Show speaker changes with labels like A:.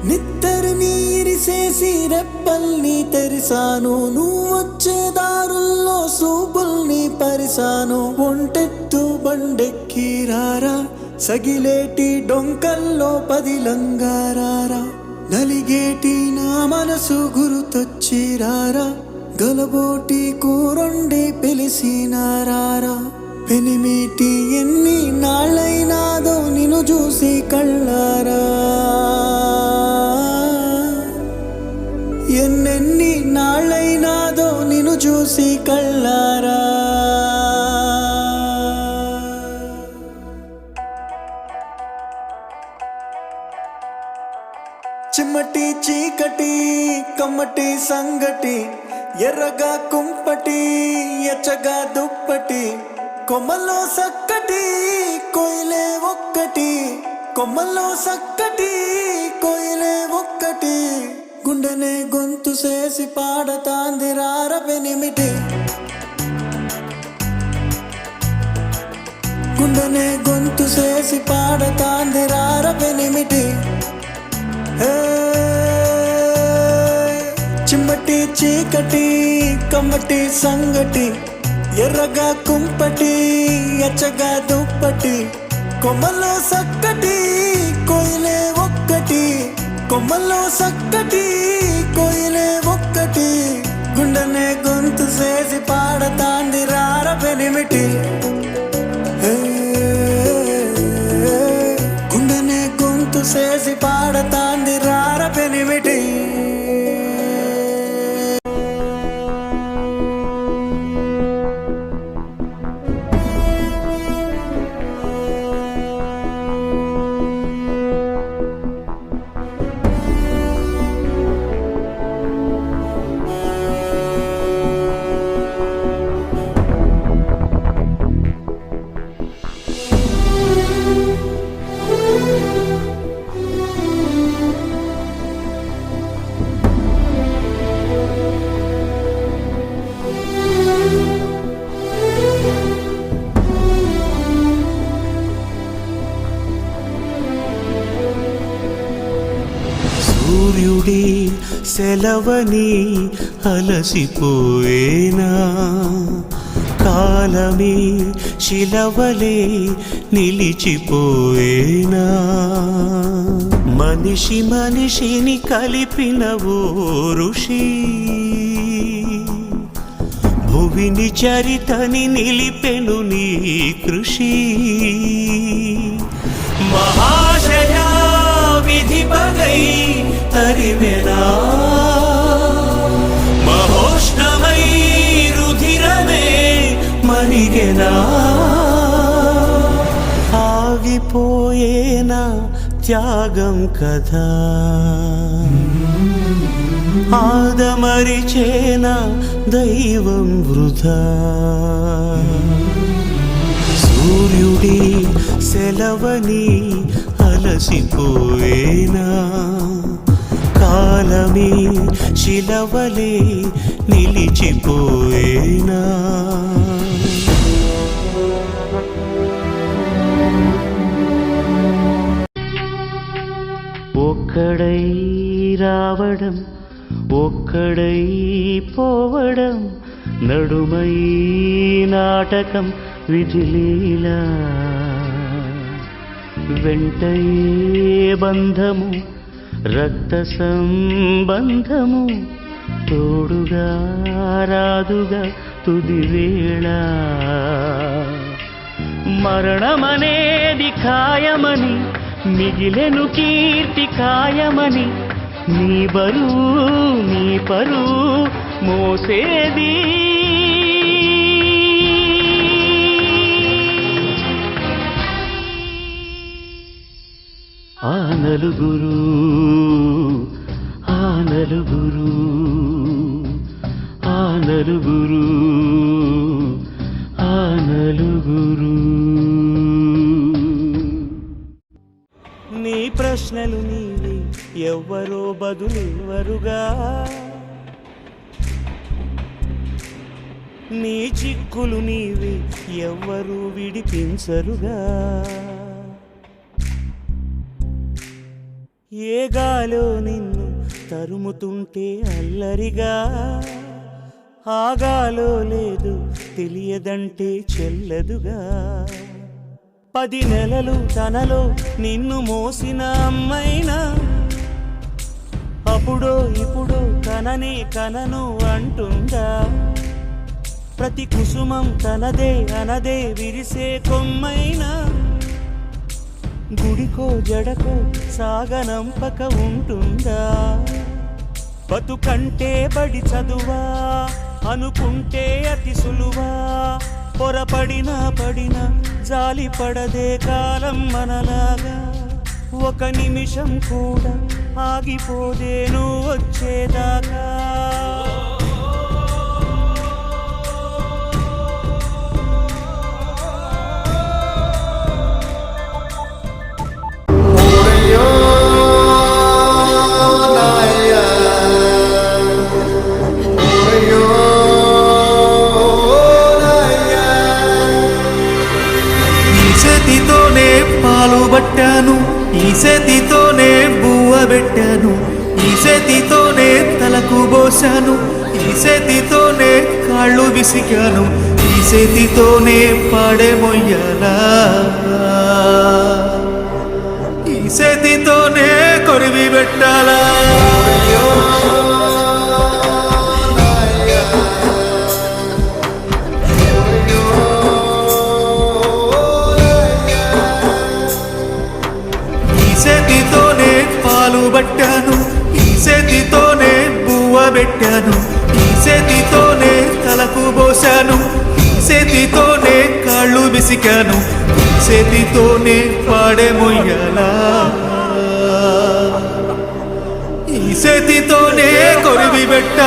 A: నిద్దరిని ఇరిసేసి రెప్పల్ని తెరిసాను, నువ్వొచ్చే దారుల్లో సూపుల్ని పరిసాను. ఒంటెత్తు బండెక్కి రారా, సగిలేటి డొంకల్లో పదిలంగారారా. నలిగేటి నా మనసు గురుతొచ్చి రారా, గలబోటి కూరొండి పిలిసినారారా. పెనిమిటి ఎన్ని నాళ్ళైనాదో నిన్ను చూసి కళ్ళారా, ఎన్నెన్ని నాళ్ళైనాదో నిన్ను చూసి కళ్ళారా. చిమ్మటి చీకటి కమ్మటి సంగటి, ఎర్రగా కుంపటి ఎచ్చగా దుప్పటి. కొమ్మల్లో సక్కటి కోయిలే ఒక్కటి, కొమ్మల్లో సక్కటి కోయిలే ఒక్కటి. గుండెనే గొంతు చేసి పాడతాంది రార పెనిమిటి, గుండెనే గొంతు చేసి పాడతాంది రార పెనిమిటి. చిమ్మటి చీకటి కమ్మటి సంగటి, ఎర్రగా కుంపటి ఎచ్చగా దుప్పటి. కొమ్మల్లో సక్కటి కోయిలే ఒక్కటి, కొమ్మల్లో సక్కటి కోయిలే ఒక్కటి. గుండెనే గొంతు చేసి పాడతాంది రార పెనిమిటి, గుండెనే గొంతు చేసి పాడతాంది రార పెనిమిటి.
B: సూర్యుడి సెలవని అలసిపోయేనా, కాలమే శిలవలే నిలిచిపోయేనా. మనిషి మనిషిని కలిపిన ఓ ఋషి, భువిని చరితని నిలిపెను నీ కృషి. మహాశయా విధి పగై తరిమెనా, మహోష్ణమై రుధిరమే మరిగెనా. ఆగిపోయేనా త్యాగం కదా, ఆదమరిచేనా దైవం వృధా. సూర్యుడి సెలవని అలసిపోయేనా, కాలమే శిలవలే నిలిచిపోయేనా. ఒక్కడై రావడం ఒక్కడై పోవడం, నడుమై నాటకం విధిలీలా. వెంటయే బంధము రక్త సంబంధము, తోడుగా రాదుగా తుదివేళ. మరణమనేది ఖాయమని మిగిలెను కీర్తి ఖాయమని, నీ బరువు నీ పరువు మోసేది. ఆ నలుగురు ఆ నలుగురు ఆ నలుగురు ఆ నలుగురు. నీ ప్రశ్నలు నీవి ఎవ్వరో బదులెవ్వరుగా, నీ చిక్కులు నీవి ఎవ్వరూ విడిపించరుగా. ఏ గాలో నిన్ను తరుముతుంటే అల్లరిగా, ఆగాలో లేదు తెలియదంటే చెల్లదుగా. 10 నెలలు తనలో నిన్ను మోసిన అమ్మైనా, అప్పుడో ఇప్పుడో కననే కనను అంటుందా. ప్రతి కుసుమం తనదే అనదే విరిసే కొమ్మైనా, గుడికో జడకో సాగనంపక ఉంటుందా. బతుకంటే బడి చదువా అనుకుంటే అతి సులువా, పొరపడినా పడినా జాలి పడదే కాలం మనలాగా. ఒక నిమిషం కూడా ఆగిపోదే నువ్వు వచ్చేదాకా.
A: చేతితోనే పాలు పట్టాను, ఈ చేతితోనే బువ్వ పెట్టాను, ఈ చేతితోనే తలకు పోశాను, ఈ చేతితోనే కాళ్ళు విసికాను, ఈ చేతితోనే పాడే మొయ్యాలా, ఈ చేతితోనే కొరివి పెట్టాలా. చేతితోనే పాలు పట్టాను, ఈ చేతితోనే బువ్వ పెట్టాను, ఈ చేతితోనే తలకు పోశాను, ఈ చేతితోనే కాళ్ళు విసికాను, ఈ చేతితోనే పాడే మొయ్యాలా, ఈ చేతితోనే కొరివి పెట్టాలా.